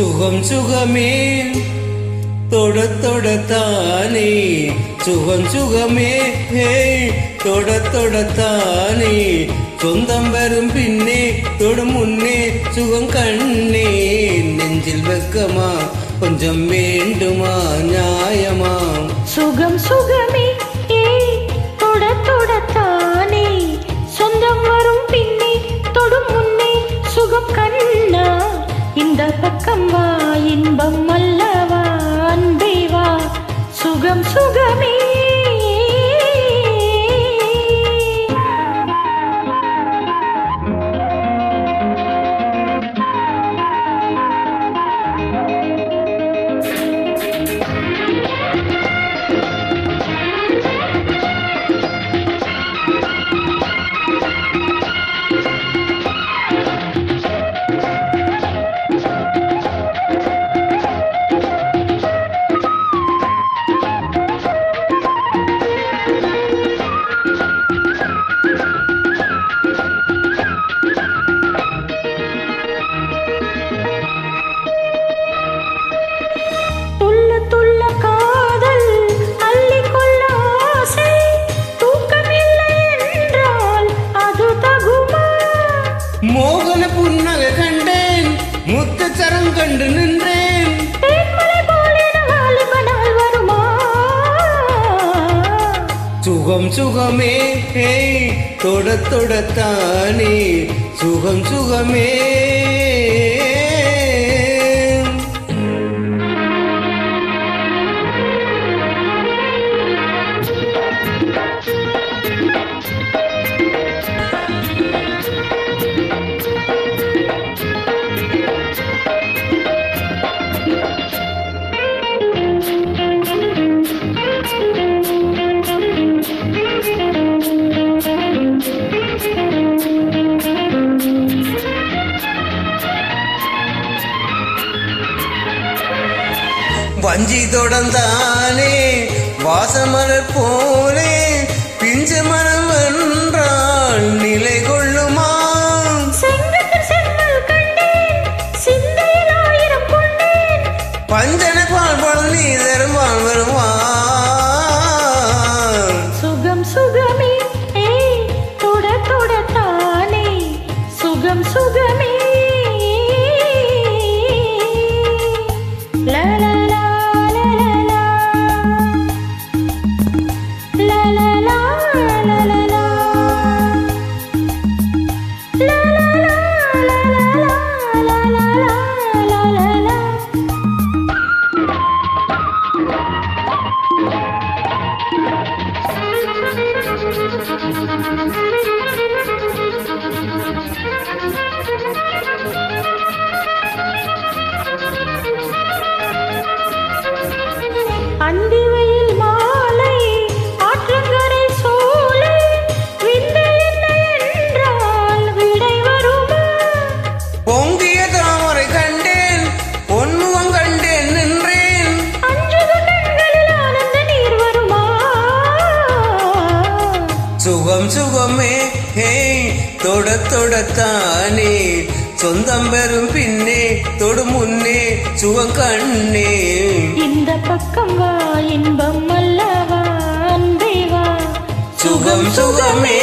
சுகம் சுகமே தொட தொடத்தானே சுகம் சுகமே தொட தொடத்தானே சொந்தம் வரும் பின்னே தொடும் முன்னே சுகம் கண்ணே நெஞ்சில் வெக்கமா கொஞ்சம் வேண்டுமா நியாயமா சுகம் சுகமே தொட தொடத்தானே சொந்தம் வரும் பின்னே தொடும் முன்னே சுகம் கண்ணா இந்த பக்கம் வா இன்பம் அல்லவா அன்பே வா சுகம் சுகமே மோகன புன்னக கண்டேன் முத்தச்சரம் கண்டு நின்றேன் சுகம் சுகமே தொட தொடத்தானே சுகம் சுகமே வஞ்சி தொடர்ந்தானே வாசமலர் போலே பிஞ்சு மனம் வென்றால் நிலை கொள்ளுமா பஞ்சன பால் போல் நீ தருவான் வருவான் சுகம் சுகமே தொட தொடத்தானே சுகம் சுகமே லா லா அந்தி வெயில் மாலை ஆற்றங்கரை சோலை விந்தை என்ன என்றால் விடை வருமா பொங்கிய தாமரை கண்டேன் பொன்முகம் கண்டேன் நின்றேன் அஞ்சுக கண்களில் ஆனந்த நீர் வருமா சுகம் சுகமே தொட தொடத்தானே சொந்தம் பெறும் பின்னே தொடு முன்னே சுகம் கண்ணே இந்த பக்கம் வா இன்பம் அல்லவா அன்பே வா சுகம் சுகமே